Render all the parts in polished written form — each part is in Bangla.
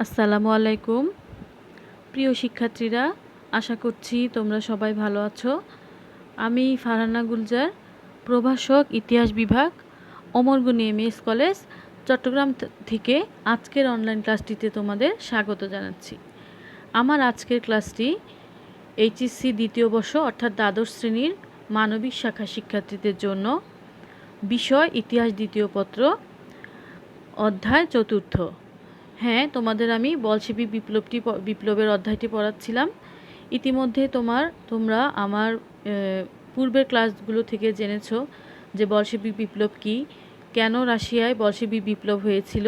আসসালামু আলাইকুম প্রিয় শিক্ষার্থীরা, আশা করছি তোমরা সবাই ভালো আছো। আমি ফারহানা গুলজার, প্রভাষক ইতিহাস বিভাগ, ওমরগনি এমএস কলেজ, চট্টগ্রাম থেকে আজকের অনলাইন ক্লাসটিতে তোমাদের স্বাগত জানাচ্ছি। আমার আজকের ক্লাসটি এইচএসসি দ্বিতীয় বর্ষ অর্থাৎ দ্বাদশ শ্রেণীর মানবিক শাখা শিক্ষার্থীদের জন্য। বিষয় ইতিহাস দ্বিতীয় পত্র, অধ্যায় চতুর্থ। হ্যাঁ, তোমাদের আমি বলশেবিক বিপ্লবের অধ্যায়টি পড়াচ্ছিলাম। ইতিমধ্যে তোমরা আমার পূর্বের ক্লাসগুলো থেকে জেনেছো যে বলশেবিক বিপ্লব কী, কেন রাশিয়ায় বলশেবিক বিপ্লব হয়েছিল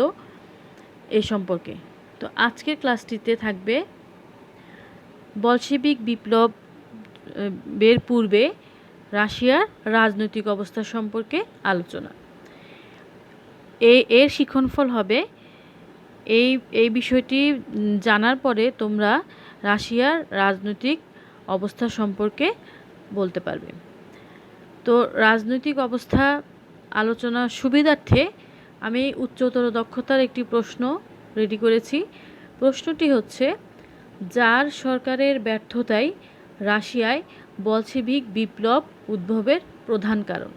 এ সম্পর্কে। তো আজকের ক্লাসটিতে থাকবে বলশেবিক বিপ্লবের পূর্বে রাশিয়ার রাজনৈতিক অবস্থা সম্পর্কে আলোচনা। এর শিক্ষণফল হবে এই বিষয়টি জানার পরে তোমরা রাশিয়ার রাজনৈতিক অবস্থা সম্পর্কে বলতে পারবে। তো রাজনৈতিক অবস্থা আলোচনার সুবিধার্থে আমি উচ্চতর দক্ষতার একটি প্রশ্ন রেডি করেছি। প্রশ্নটি হচ্ছে, জার সরকারের ব্যর্থতাই রাশিয়ায় বলশেভিক বিপ্লব উদ্ভবের প্রধান কারণ।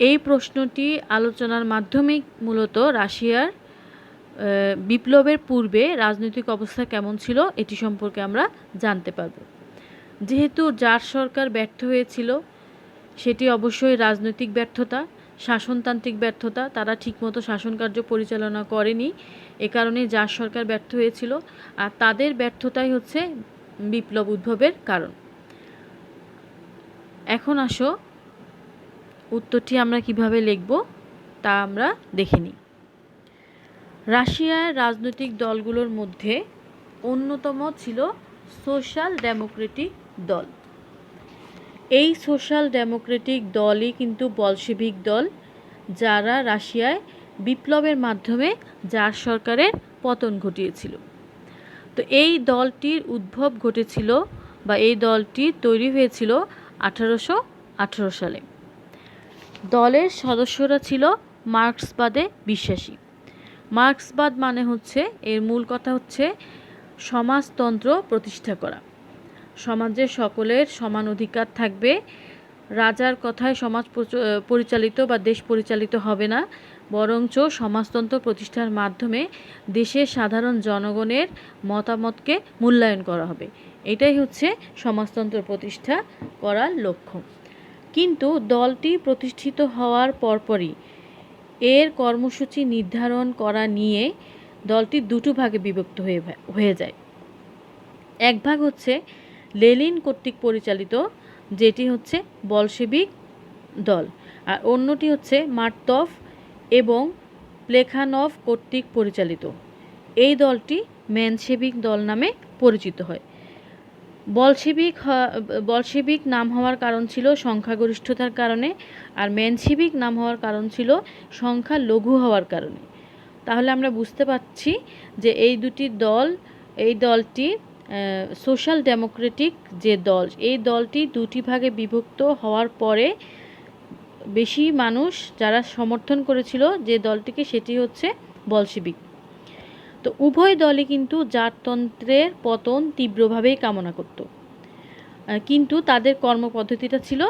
এই প্রশ্নটি আলোচনার মাধ্যমে মূলত রাশিয়ার বিপ্লবের পূর্বে রাজনৈতিক অবস্থা কেমন ছিল এটি সম্পর্কে আমরা জানতে পারব। যেহেতু জার সরকার ব্যর্থ হয়েছিল, সেটি অবশ্যই রাজনৈতিক ব্যর্থতা, শাসনতান্ত্রিক ব্যর্থতা। তারা ঠিকমতো শাসনকার্য পরিচালনা করেনি, এ কারণে জার সরকার ব্যর্থ হয়েছিল। আর তাদের ব্যর্থতাই হচ্ছে বিপ্লব উদ্ভবের কারণ। এখন আসো উত্তরটি আমরা কিভাবে লিখব তা আমরা দেখে নিই। রাশিয়ার রাজনৈতিক দলগুলোর মধ্যে অন্যতম ছিল সোশ্যাল ডেমোক্রেটিক দল। এই সোশ্যাল ডেমোক্রেটিক দলই কিন্তু বলশেভিক দল, যারা রাশিয়ায় বিপ্লবের মাধ্যমে জার সরকারের পতন ঘটিয়েছিল। তো এই দলটির উদ্ভব ঘটেছিল বা এই দলটি তৈরি হয়েছিল 1818 সালে। দলের সদস্যরা ছিল মার্ক্সবাদে বিশ্বাসী। মার্ক্সবাদ মানে হচ্ছে, এর মূল কথা হচ্ছে সমাজতন্ত্র প্রতিষ্ঠা করা। সমাজে সকলের সমান অধিকার থাকবে, রাজার কথায় সমাজ পরিচালিত বা দেশ পরিচালিত হবে না, বরঞ্চ সমাজতন্ত্র প্রতিষ্ঠার মাধ্যমে দেশের সাধারণ জনগণের মতামতকে মূল্যায়ন করা হবে। এটাই হচ্ছে সমাজতন্ত্র প্রতিষ্ঠা করার লক্ষ্য। কিন্তু দলটি প্রতিষ্ঠিত হওয়ার পরপরই এর কর্মসূচি নির্ধারণ করা নিয়ে দলটি দুটো ভাগে বিভক্ত হয়ে যায়। এক ভাগ হচ্ছে লেনিন কর্তৃক পরিচালিত, যেটি হচ্ছে বলশেভিক দল, আর অন্যটি হচ্ছে মার্তভ এবং প্লেখানভ কর্তৃক পরিচালিত। এই দলটি মেনশেভিক দল নামে পরিচিত হয়। বলশেভিক নাম হওয়ার কারণ ছিল সংখ্যাগরিষ্ঠতার কারণে, আর মেনশেভিক নাম হওয়ার কারণ ছিল সংখ্যা লঘু হওয়ার কারণে। তাহলে আমরা বুঝতে পারছি যে এই দলটি সোশ্যাল ডেমোক্রেটিক যে দল, এই দলটি দুটি ভাগে বিভক্ত হওয়ার পরে বেশি মানুষ যারা সমর্থন করেছিল যে দলটিকে, সেটি হচ্ছে বলশেভিক। তো উভয় দলই কিন্তু জারতন্ত্রের পতন তীব্রভাবেই কামনা করত, কিন্তু তাদের কর্মপদ্ধতিটা ছিল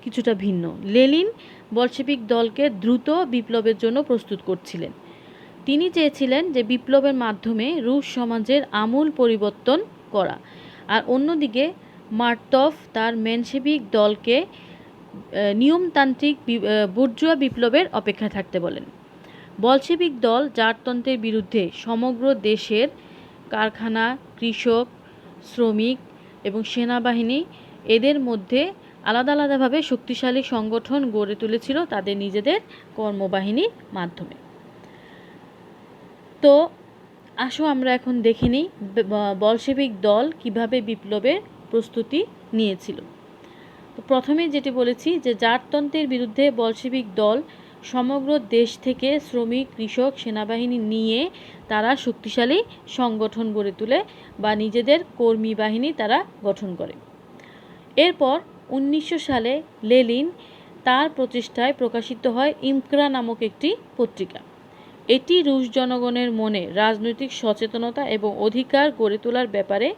কিছুটা ভিন্ন। লেনিন বলশেভিক দলকে দ্রুত বিপ্লবের জন্য প্রস্তুত করছিলেন। তিনি চেয়েছিলেন যে বিপ্লবের মাধ্যমে রুশ সমাজের আমূল পরিবর্তন করা, আর অন্যদিকে মার্তভ তার মেনশেভিক দলকে নিয়মতান্ত্রিক বুর্জোয়া বিপ্লবের অপেক্ষায় থাকতে বলেন। বলশেভিক দল জারতন্ত্রের বিরুদ্ধে সমগ্র দেশের কারখানা, কৃষক, শ্রমিক এবং সেনাবাহিনী, এদের মধ্যে আলাদা আলাদাভাবে শক্তিশালী সংগঠন গড়ে তুলেছিল তাদের নিজেদের কর্মবাহিনীর মাধ্যমে। তো আসো আমরা এখন দেখে নিই বলশেভিক দল কিভাবে বিপ্লবের প্রস্তুতি নিয়েছিল। তো প্রথমে যেটি বলেছি যে জারতন্ত্রের বিরুদ্ধে বলশেভিক দল সমগ্র দেশ থেকে শ্রমিক, কৃষক, সেনাবাহিনী নিয়ে তারা শক্তিশালী সংগঠন গড়ে তোলে বা নিজেদের কর্মী বাহিনী তারা গঠন করে। এরপর 1900 সালে লেনিন তার প্রচেষ্টায় প্রকাশিত হয় ইমক্রা নামক একটি পত্রিকা। এটি রুশ জনগণের মনে রাজনৈতিক সচেতনতা এবং অধিকার গড়ে তোলার ব্যাপারে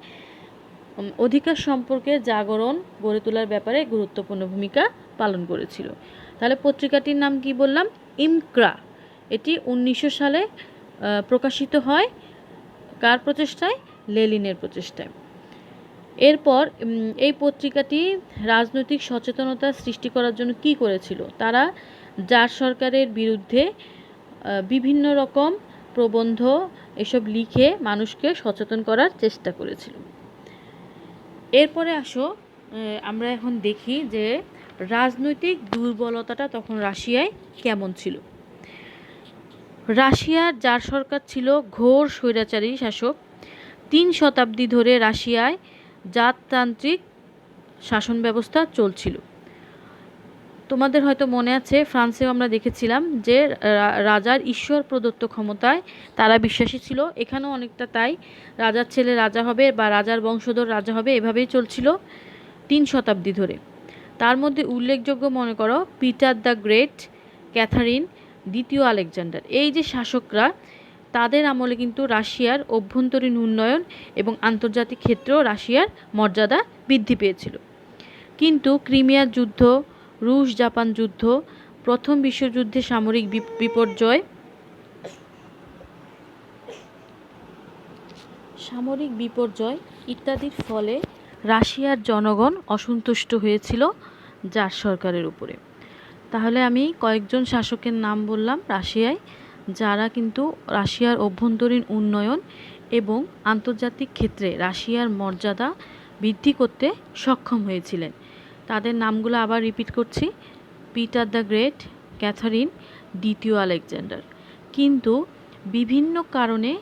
অধিকার সম্পর্কে জাগরণ গড়ে তোলার ব্যাপারে গুরুত্বপূর্ণ ভূমিকা পালন করেছিল। তাহলে পত্রিকাটির নাম কি বললাম? ইমক্রা। এটি 1900 সালে প্রকাশিত হয়। কার প্রচেষ্টায়? লেনিনের প্রচেষ্টায়। এরপর এই পত্রিকাটি রাজনৈতিক সচেতনতা সৃষ্টি করার জন্য কি করেছিল? তারা জার সরকারের বিরুদ্ধে বিভিন্ন রকম প্রবন্ধ এসব লিখে মানুষকে সচেতন করার চেষ্টা করেছিল। এরপরে আসো আমরা এখন দেখি যে রাজনৈতিক দুর্বলতাটা তখন রাশিয়ায় কেমন ছিল। রাশিয়ার জার সরকার ছিল ঘোর স্বৈরাচারী শাসক। 3 শতাব্দী ধরে রাশিয়ায় জাততান্ত্রিক শাসন ব্যবস্থা চলছিল। তোমাদের হয়তো মনে আছে, ফ্রান্সেও আমরা দেখেছিলাম যে রাজার ঈশ্বর প্রদত্ত ক্ষমতায় তারা বিশ্বাসী ছিল। এখানেও অনেকটা তাই, রাজার ছেলে রাজা হবে বা রাজার বংশধর রাজা হবে, এভাবেই চলছিল 3 শতাব্দী ধরে। তার মধ্যে উল্লেখযোগ্য মনে করো পিটার দ্য গ্রেট, ক্যাথারিন, দ্বিতীয় আলেকজান্ডার। এই যে শাসকরা, তাদের আমলে কিন্তু রাশিয়ার অভ্যন্তরীণ উন্নয়ন এবং আন্তর্জাতিক ক্ষেত্রেও রাশিয়ার মর্যাদা বৃদ্ধি পেয়েছিল। কিন্তু ক্রিমিয়ার যুদ্ধ, রুশ জাপান যুদ্ধ, প্রথম বিশ্বযুদ্ধে সামরিক বিপর্যয় ইত্যাদির ফলে রাশিয়ার জনগণ অসন্তুষ্ট হয়েছিল জার সরকারের উপরে। তাহলে আমি কয়েকজন শাসকের নাম বললাম রাশিয়ায়, যারা কিন্তু রাশিয়ার অভ্যন্তরীণ উন্নয়ন এবং আন্তর্জাতিক ক্ষেত্রে রাশিয়ার মর্যাদা বৃদ্ধি করতে সক্ষম হয়েছিলেন। তাদের নামগুলো আবার রিপিট করছি: পিটার দ্য গ্রেট, ক্যাথারিন, দ্বিতীয় আলেকজান্ডার। কিন্তু বিভিন্ন কারণে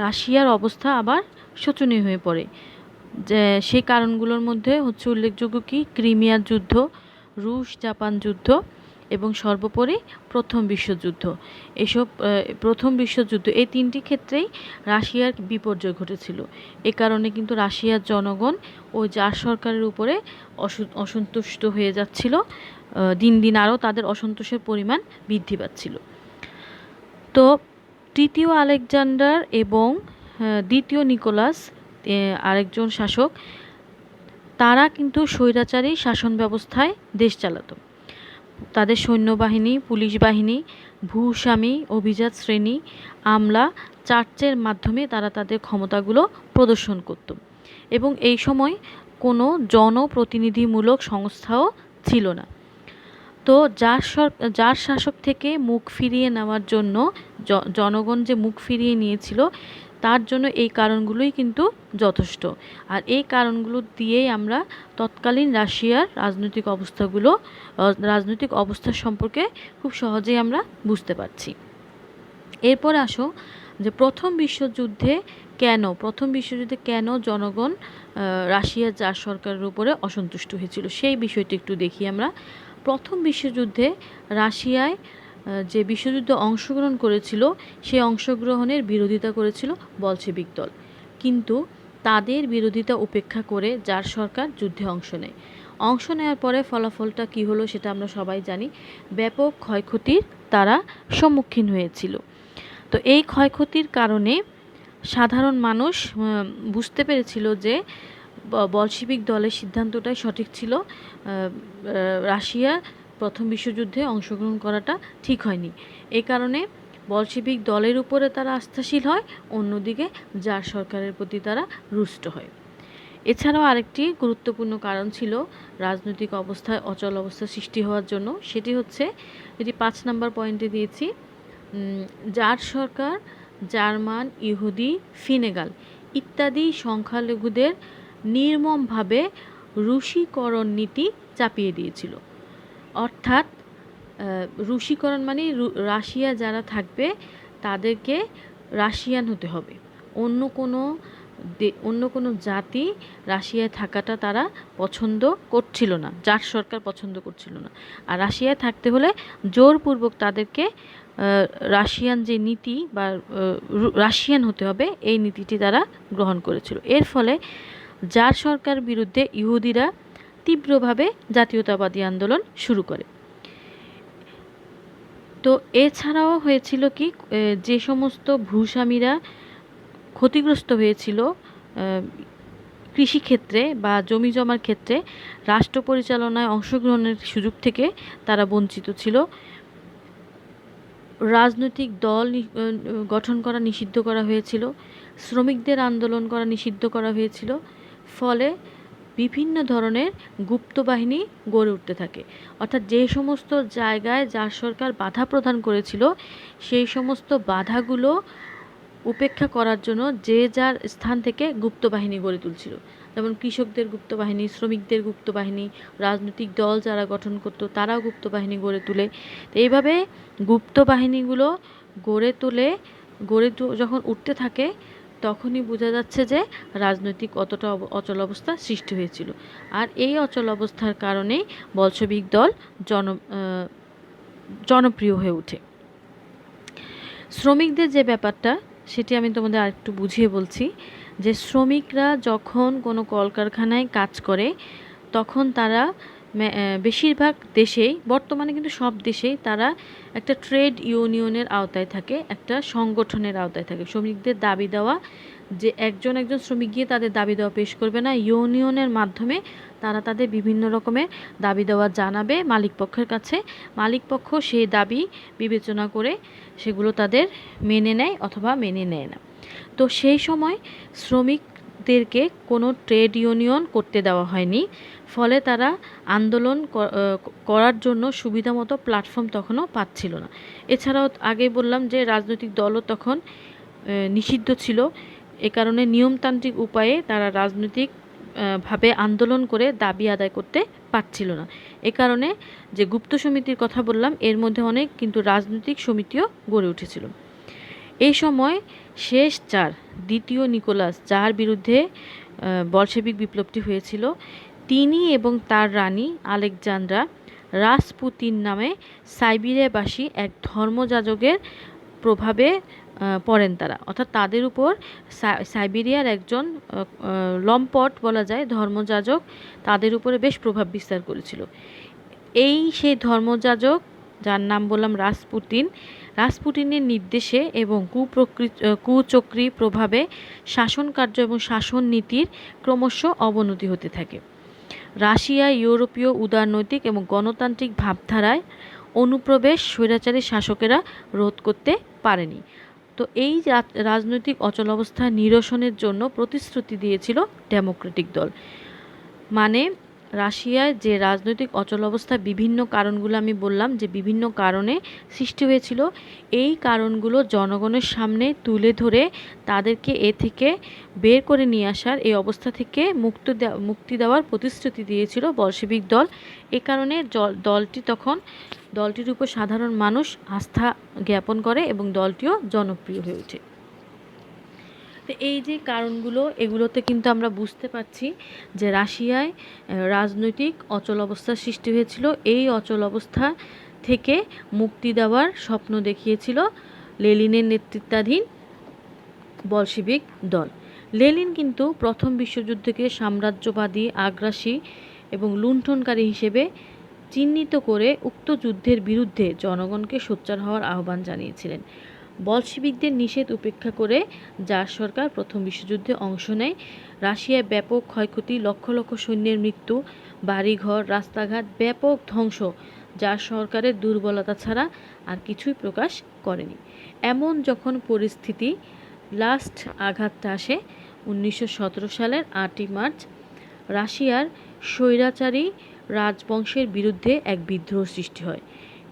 রাশিয়ার অবস্থা আবার শোচনীয় হয়ে পড়ে। যে সেই কারণগুলোর মধ্যে হচ্ছে উল্লেখযোগ্য কি? ক্রিমিয়ার যুদ্ধ, রুশ জাপান যুদ্ধ এবং সর্বোপরি প্রথম বিশ্বযুদ্ধ। এসব প্রথম বিশ্বযুদ্ধ, এই 3টি ক্ষেত্রেই রাশিয়ার বিপর্যয় ঘটেছিল। এ কারণে কিন্তু রাশিয়ার জনগণ ও জার সরকারের উপরে অসন্তুষ্ট হয়ে যাচ্ছিল। দিন দিন আরও তাদের অসন্তোষের পরিমাণ বৃদ্ধি পাচ্ছিল। তো তৃতীয় আলেকজান্ডার এবং দ্বিতীয় নিকোলাস, আরেকজন শাসক, তারা কিন্তু স্বৈরাচারী শাসন ব্যবস্থায় দেশ চালাতো। তাদের সৈন্যবাহিনী, পুলিশ বাহিনী, ভূস্বামী, অভিজাত শ্রেণী, আমলা, চার্চের মাধ্যমে তারা তাদের ক্ষমতাগুলো প্রদর্শন করত। এবং এই সময় কোনো জনপ্রতিনিধিমূলক সংস্থাও ছিল না। তো জার শাসক থেকে মুখ ফিরিয়ে নেওয়ার জন্য জনগণ যে মুখ ফিরিয়ে নিয়েছিল, তার জন্য এই কারণগুলোই কিন্তু যথেষ্ট। আর এই কারণগুলো দিয়েই আমরা তৎকালীন রাশিয়ার রাজনৈতিক অবস্থা সম্পর্কে খুব সহজেই আমরা বুঝতে পারছি। এরপর আসো যে প্রথম বিশ্বযুদ্ধে কেন জনগণ রাশিয়ার জার সরকারের উপরে অসন্তুষ্ট হয়েছিল, সেই বিষয়টি একটু দেখি আমরা। প্রথম বিশ্বযুদ্ধে রাশিয়ায় যে বিশ্বযুদ্ধে অংশগ্রহণ করেছিল, সেই অংশগ্রহণের বিরোধিতা করেছিল বলশেভিক দল। কিন্তু তাদের বিরোধিতা উপেক্ষা করে জার সরকার যুদ্ধে অংশ নেওয়ার পরে ফলাফলটা কী হলো সেটা আমরা সবাই জানি। ব্যাপক ক্ষয়ক্ষতির তারা সম্মুখীন হয়েছিল। তো এই ক্ষয়ক্ষতির কারণে সাধারণ মানুষ বুঝতে পেরেছিল যে বলশেভিক দলের সিদ্ধান্তটাই সঠিক ছিল। রাশিয়া প্রথম বিশ্বযুদ্ধে অংশগ্রহণ করাটা ঠিক হয়নি। এই কারণে বলশেভিক দলের উপরে তারা আস্থাশীল হয়, অন্যদিকে জার সরকারের প্রতি তারা রুষ্ট হয়। এছাড়াও আরেকটি গুরুত্বপূর্ণ কারণ ছিল রাজনৈতিক অবস্থায় অচল অবস্থা সৃষ্টি হওয়ার জন্য, সেটি হচ্ছে, এটি 5 নম্বর পয়েন্টে দিয়েছি, জার সরকার জার্মান, ইহুদি, ফিনেগাল ইত্যাদি সংখ্যালঘুদের নির্মমভাবে রুশীকরণ নীতি চাপিয়ে দিয়েছিল। অর্থাৎ রুশীকরণ মানে রাশিয়া যারা থাকবে তাদেরকে রাশিয়ান হতে হবে। অন্য কোনো জাতি রাশিয়ায় থাকাটা তারা পছন্দ করছিল না, জার সরকার পছন্দ করছিল না। আর রাশিয়ায় থাকতে হলে জোরপূর্বক তাদেরকে রাশিয়ান যে নীতি বা রাশিয়ান হতে হবে, এই নীতিটি তারা গ্রহণ করেছিল। এর ফলে জার সরকার বিরুদ্ধে ইহুদিরা তীব্রভাবে জাতীয়তাবাদী আন্দোলন শুরু করে। তো এছাড়াও হয়েছিল কি, যে সমস্ত ভূস্বামীরা ক্ষতিগ্রস্ত হয়েছিল কৃষিক্ষেত্রে বা জমি জমার ক্ষেত্রে, রাষ্ট্র পরিচালনায় অংশগ্রহণের সুযোগ থেকে তারা বঞ্চিত ছিল। রাজনৈতিক দল গঠন করা নিষিদ্ধ করা হয়েছিল, শ্রমিকদের আন্দোলন করা নিষিদ্ধ করা হয়েছিল। ফলে বিভিন্ন ধরনের গুপ্ত বাহিনী গড়ে উঠতে থাকে। অর্থাৎ যে সমস্ত জায়গায় জার সরকার বাধা প্রদান করেছিল, সেই সমস্ত বাধাগুলো উপেক্ষা করার জন্য যে যার স্থান থেকে গুপ্ত বাহিনী গড়ে তুলছিল। যেমন কৃষকদের গুপ্ত বাহিনী, শ্রমিকদের গুপ্ত বাহিনী, রাজনৈতিক দল যারা গঠন করতো তারাও গুপ্ত বাহিনী গড়ে তোলে। তো এইভাবে গুপ্ত বাহিনীগুলো গড়ে যখন উঠতে থাকে, তখনই বোঝা যাচ্ছে যে রাজনৈতিক অতটা অচল অবস্থা সৃষ্টি হয়েছিল। আর এই অচল অবস্থার কারণেই বলশবিক দল জনপ্রিয় হয়ে ওঠে। শ্রমিকদের যে ব্যাপারটা, সেটি আমি তোমাদের আরেকটু বুঝিয়ে বলছি। যে শ্রমিকরা যখন কোনো কলকারখানায় কাজ করে, তখন তারা বেশিরভাগ দেশেই, বর্তমানে কিন্তু সব দেশেই, তারা একটা ট্রেড ইউনিয়নের আওতায় থাকে, একটা সংগঠনের আওতায় থাকে। শ্রমিকদের দাবি দেওয়া, যে একজন শ্রমিক গিয়ে তাদের দাবি দেওয়া পেশ করবে না, ইউনিয়নের মাধ্যমে তারা তাদের বিভিন্ন রকমের দাবি দেওয়া জানাবে মালিক পক্ষের কাছে। মালিক পক্ষ সেই দাবি বিবেচনা করে সেগুলো তাদের মেনে নেয় অথবা মেনে নেয় না। তো সেই সময় শ্রমিকদেরকে কোনো ট্রেড ইউনিয়ন করতে দেওয়া হয়নি। ফলে তারা আন্দোলন করার জন্য সুবিধামতো প্ল্যাটফর্ম তখনও পাচ্ছিল না। এছাড়াও আগে বললাম যে রাজনৈতিক দলও তখন নিষিদ্ধ ছিল। এ কারণে নিয়মতান্ত্রিক উপায়ে তারা রাজনৈতিক ভাবে আন্দোলন করে দাবি আদায় করতে পারছিল না। এ কারণে যে গুপ্ত সমিতির কথা বললাম, এর মধ্যে অনেক কিন্তু রাজনৈতিক সমিতিও গড়ে উঠেছিল। এই সময় শেষ জার, দ্বিতীয় নিকোলাস, যার বিরুদ্ধে বলশেভিক বিপ্লবটি হয়েছিল, তিনি এবং তার রানী আলেকজান্দ্রা রাসপুতিন নামে সাইবেরিয়াবাসী এক ধর্মযাজকের প্রভাবে পড়েন তারা। অর্থাৎ তাদের উপর সাইবেরিয়ার একজন লম্পট বলা যায় ধর্মযাজক তাদের উপরে বেশ প্রভাব বিস্তার করেছিল। সেই ধর্মযাজক, যার নাম বললাম রাসপুটিনের নির্দেশে এবং কুচক্রী প্রভাবে শাসন কার্য এবং শাসন নীতির ক্রমশ অবনতি হতে থাকে। রাশিয়ায় ইউরোপীয় উদারনৈতিক এবং গণতান্ত্রিক ভাবধারায় অনুপ্রবেশ স্বৈরাচারী শাসকেরা রোধ করতে পারেনি। তো এই রাজনৈতিক অচলাবস্থা নিরসনের জন্য প্রতিশ্রুতি দিয়েছিল ডেমোক্রেটিক দল। মানে রাশিয়ায় যে রাজনৈতিক অচলাবস্থা, বিভিন্ন কারণগুলো আমি বললাম যে বিভিন্ন কারণে সৃষ্টি হয়েছিল, এই কারণগুলো জনগণের সামনে তুলে ধরে তাদেরকে এ থেকে বের করে নিয়ে আসার, এই অবস্থা থেকে মুক্তি দেওয়ার প্রতিশ্রুতি দিয়েছিল বলশেভিক দল। এ কারণে দলটির উপর সাধারণ মানুষ আস্থা জ্ঞাপন করে এবং দলটিও জনপ্রিয় হয়ে ওঠে। তো এই যে কারণগুলো, এগুলোতে কিন্তু আমরা বুঝতে পারছি যে রাশিয়ায় রাজনৈতিক অচল অবস্থার সৃষ্টি হয়েছিল। এই অচল অবস্থা থেকে মুক্তি দেওয়ার স্বপ্ন দেখিয়েছিল লেনিনের নেতৃত্বাধীন বলশেভিক দল। লেনিন কিন্তু প্রথম বিশ্বযুদ্ধকে সাম্রাজ্যবাদী, আগ্রাসী এবং লুণ্ঠনকারী হিসেবে চিহ্নিত করে উক্ত যুদ্ধের বিরুদ্ধে জনগণকে সোচ্চার হওয়ার আহ্বান জানিয়েছিলেন। বলশেভিকদের নিষেধ উপেক্ষা করে জার সরকার প্রথম বিশ্বযুদ্ধে অংশ নেয়। রাশিয়ায় ব্যাপক ক্ষয়ক্ষতি, লক্ষ লক্ষ সৈন্যের মৃত্যু, বাড়িঘর, রাস্তাঘাট, ব্যাপক ধ্বংস জার সরকারের দুর্বলতা ছাড়া আর কিছুই প্রকাশ করেনি। এমন যখন পরিস্থিতি, লাস্ট আঘাতটা আসে 1917 সালের 8ই মার্চ। রাশিয়ার স্বৈরাচারী রাজবংশের বিরুদ্ধে এক বিদ্রোহ সৃষ্টি হয়।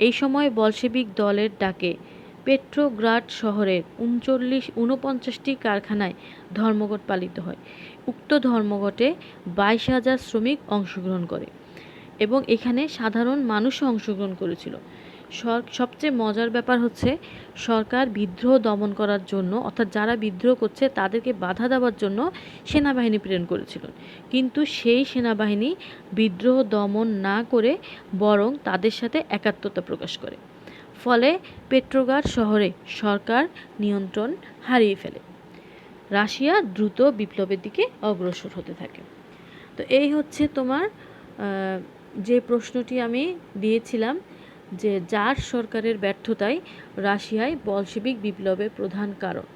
এই সময় বলশেভিক দলের ডাকে পেট্রোগ্রাড শহরের 49টি কারখানায় ধর্মঘট পালিত হয়। উক্ত ধর্মঘটে 22,000 শ্রমিক অংশগ্রহণ করে এবং এখানে সাধারণ মানুষও অংশগ্রহণ করেছিল। সবচেয়ে মজার ব্যাপার হচ্ছে, সরকার বিদ্রোহ দমন করার জন্য, অর্থাৎ যারা বিদ্রোহ করছে তাদেরকে বাধা দেওয়ার জন্য সেনাবাহিনী প্রেরণ করেছিল। কিন্তু সেই সেনাবাহিনী বিদ্রোহ দমন না করে বরং তাদের সাথে একাত্মতা প্রকাশ করে। ফলে পেট্রোগ্রাড শহরে সরকার নিয়ন্ত্রণ হারিয়ে ফেলে। রাশিয়া দ্রুত বিপ্লবের দিকে অগ্রসর হতে থাকে। তো এই হচ্ছে তোমার যে প্রশ্নটি আমি দিয়েছিলাম যে জার সরকারের ব্যর্থতাই রাশিয়ায় বলশেবিক বিপ্লবের প্রধান কারণ।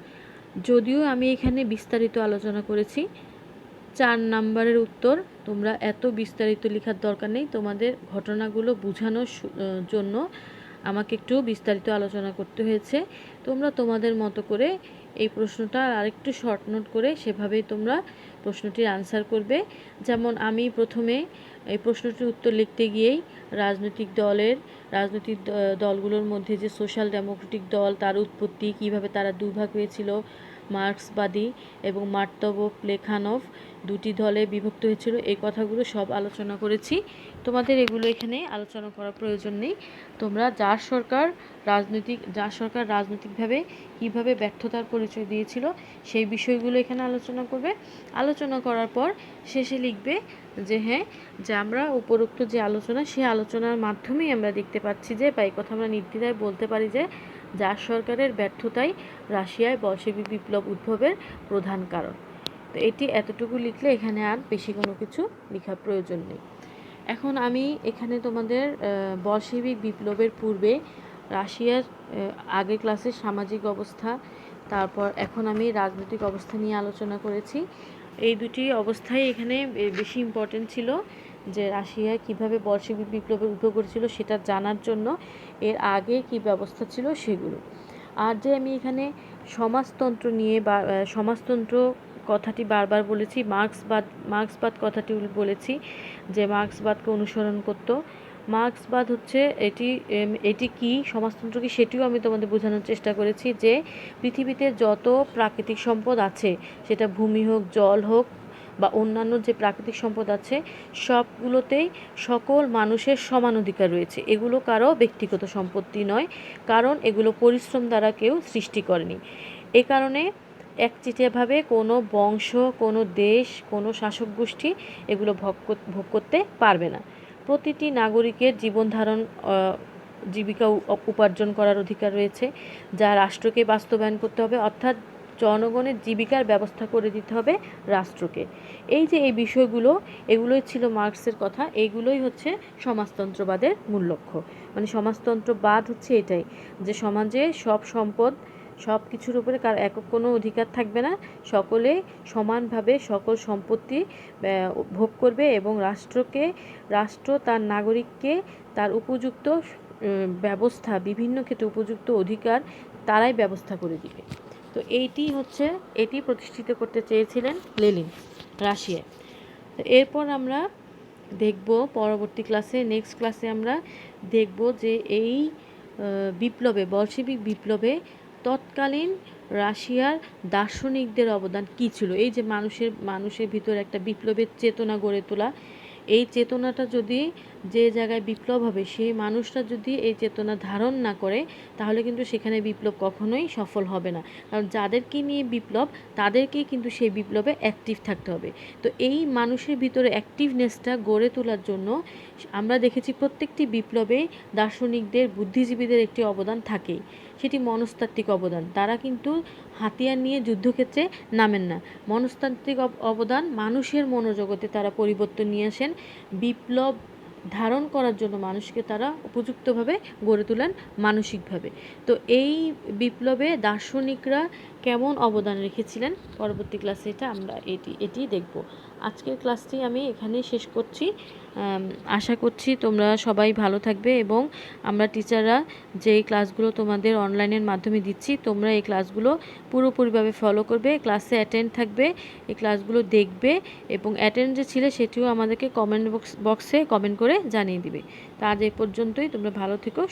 যদিও আমি এখানে বিস্তারিত আলোচনা করেছি, 4 নাম্বারের উত্তর তোমরা এত বিস্তারিত লেখার দরকার নেই, তোমাদের ঘটনাগুলো বোঝানোর জন্য আমাকে একটু বিস্তারিত আলোচনা করতে হয়েছে। তোমরা তোমাদের মতো করে এই প্রশ্নটা আরেকটু শর্ট নোট করে সেভাবেই তোমরা প্রশ্নটির আনসার করবে। যেমন আমি প্রথমে এই প্রশ্নটির উত্তর লিখতে গিয়েই রাজনৈতিক দলগুলোর মধ্যে যে সোশ্যাল ডেমোক্রেটিক দল, তার উৎপত্তি, কিভাবে তারা দুভাগ হয়েছিল, মার্ক্সবাদী এবং মার্তভ প্লেখানভ দুটি দলে বিভক্ত হয়েছিল, এই কথাগুলো সব আলোচনা করেছি। তোমাদের এগুলো এখানে আলোচনা করার প্রয়োজন নেই। তোমরা জার সরকার রাজনৈতিকভাবে কীভাবে ব্যর্থতার পরিচয় দিয়েছিল সেই বিষয়গুলো এখানে আলোচনা করবে। আলোচনা করার পর শেষে লিখবে যে হ্যাঁ, যে আমরা উপরোক্ত যে আলোচনা, সেই আলোচনার মাধ্যমেই আমরা দেখতে পাচ্ছি যে, বা এই কথা আমরা নির্দ্বিধায় বলতে পারি যে জার সরকারের ব্যর্থতাই রাশিয়ায় বলশেবিক বিপ্লব উদ্ভবের প্রধান কারণ। তো এটি এতটুকু লিখলে এখানে আর বেশি কোনো কিছু লেখার প্রয়োজন নেই। এখন আমি এখানে তোমাদের বলশেবিক বিপ্লবের পূর্বে রাশিয়ার আগের ক্লাসে সামাজিক অবস্থা, তারপর এখন আমি রাজনৈতিক অবস্থা নিয়ে আলোচনা করেছি। এই দুটি অবস্থাই এখানে বেশি ইম্পর্টেন্ট ছিল, যে রাশিয়ায় কীভাবে বলশেবিক বিপ্লবের উদ্ভব করেছিল সেটা জানার জন্য এর আগে কী ব্যবস্থা ছিল সেগুলো। আর যে আমি এখানে সমাজতন্ত্র নিয়ে বা সমাজতন্ত্র কথাটি বারবার বলেছি, মার্ক্সবাদ কথাটি বলেছি, যে মার্ক্সবাদকে অনুসরণ করত। মার্ক্সবাদ হচ্ছে এটি কি, সমাজতন্ত্র কি, সেটিও আমি তোমাদের বোঝানোর চেষ্টা করেছি, যে পৃথিবীতে যত প্রাকৃতিক সম্পদ আছে, সেটা ভূমি হোক, জল হোক বা অন্যান্য যে প্রাকৃতিক সম্পদ আছে, সবগুলোতেই সকল মানুষের সমান অধিকার রয়েছে। এগুলো কারো ব্যক্তিগত সম্পত্তি নয়, কারণ এগুলো পরিশ্রম দ্বারা কেউ সৃষ্টি করেনি। এ কারণে একচেটিয়াভাবে কোনো বংশ, কোনো দেশ, কোনো শাসক গোষ্ঠী এগুলো ভোগ করতে পারবে না। প্রতিটি নাগরিকের জীবিকা উপার্জন করার অধিকার রয়েছে, যা রাষ্ট্রকে বাস্তবায়ন করতে হবে, অর্থাৎ জনগণের জীবিকার ব্যবস্থা করে দিতে হবে রাষ্ট্রকে। এই যে এই বিষয়গুলো, এগুলোই ছিল মার্ক্সের কথা, এইগুলোই হচ্ছে সমাজতন্ত্রবাদের মূল লক্ষ্য। মানে সমাজতন্ত্রবাদ হচ্ছে এটাই, যে সমাজে সব সম্পদ, সব কিছুর উপরে কার একক কোনো অধিকার থাকবে না, সকলে সমানভাবে সকল সম্পত্তি ভোগ করবে, এবং রাষ্ট্র তার নাগরিককে তার উপযুক্ত ব্যবস্থা, বিভিন্ন ক্ষেত্রে উপযুক্ত অধিকার তারাই ব্যবস্থা করে দিবে। তো এটি প্রতিষ্ঠিত করতে চেয়েছিলেন লেনিন রাশিয়ায়। তো এরপর আমরা দেখব পরবর্তী ক্লাসে, নেক্সট ক্লাসে আমরা দেখব যে এই বলশেবিক বিপ্লবে তৎকালীন রাশিয়ার দার্শনিকদের অবদান কী ছিল। এই যে মানুষের ভিতরে একটা বিপ্লবের চেতনা গড়ে তোলা, এই চেতনাটা যদি, যে জায়গায় বিপ্লব হবে সেই মানুষটা যদি এই চেতনা ধারণ না করে, তাহলে কিন্তু সেখানে বিপ্লব কখনোই সফল হবে না। কারণ যাদেরকে নিয়ে বিপ্লব, তাদেরকেই কিন্তু সেই বিপ্লবে অ্যাক্টিভ থাকতে হবে। তো এই মানুষের ভিতরে অ্যাক্টিভনেসটা গড়ে তোলার জন্য আমরা দেখেছি প্রত্যেকটি বিপ্লবে দার্শনিকদের, বুদ্ধিজীবীদের একটি অবদান থাকেই, সেটি মনস্তাত্ত্বিক অবদান। তারা কিন্তু হাতিয়ার নিয়ে যুদ্ধক্ষেত্রে নামেন না। মনস্তাত্ত্বিক অবদান, মানুষের মনোজগতে তারা পরিবর্তন নিয়ে আসেন, বিপ্লব ধারণ করার জন্য মানুষকে তারা উপযুক্তভাবে গড়ে তোলেন মানসিকভাবে। তো এই বিপ্লবে দার্শনিকরা কেমন অবদান রেখেছিলেন, পরবর্তী ক্লাসে আমরা এটি দেখব। আজকের ক্লাসটি আমি এখানে শেষ করছি। আশা করছি তোমরা সবাই ভালো থাকবে, এবং আমরা টিচাররা যে ক্লাসগুলো তোমাদের অনলাইনের মাধ্যমে দিচ্ছি, তোমরা এই ক্লাসগুলো পুরোপুরিভাবে ফলো করবে, ক্লাসে অ্যাটেন্ড থাকবে, এই ক্লাসগুলো দেখবে, এবং অ্যাটেন্ড যে ছিলে সেটিও আমাদেরকে কমেন্ট বক্সে কমেন্ট করে জানিয়ে দিবে। তো আজ এই পর্যন্তই, তোমরা ভালো থেকো।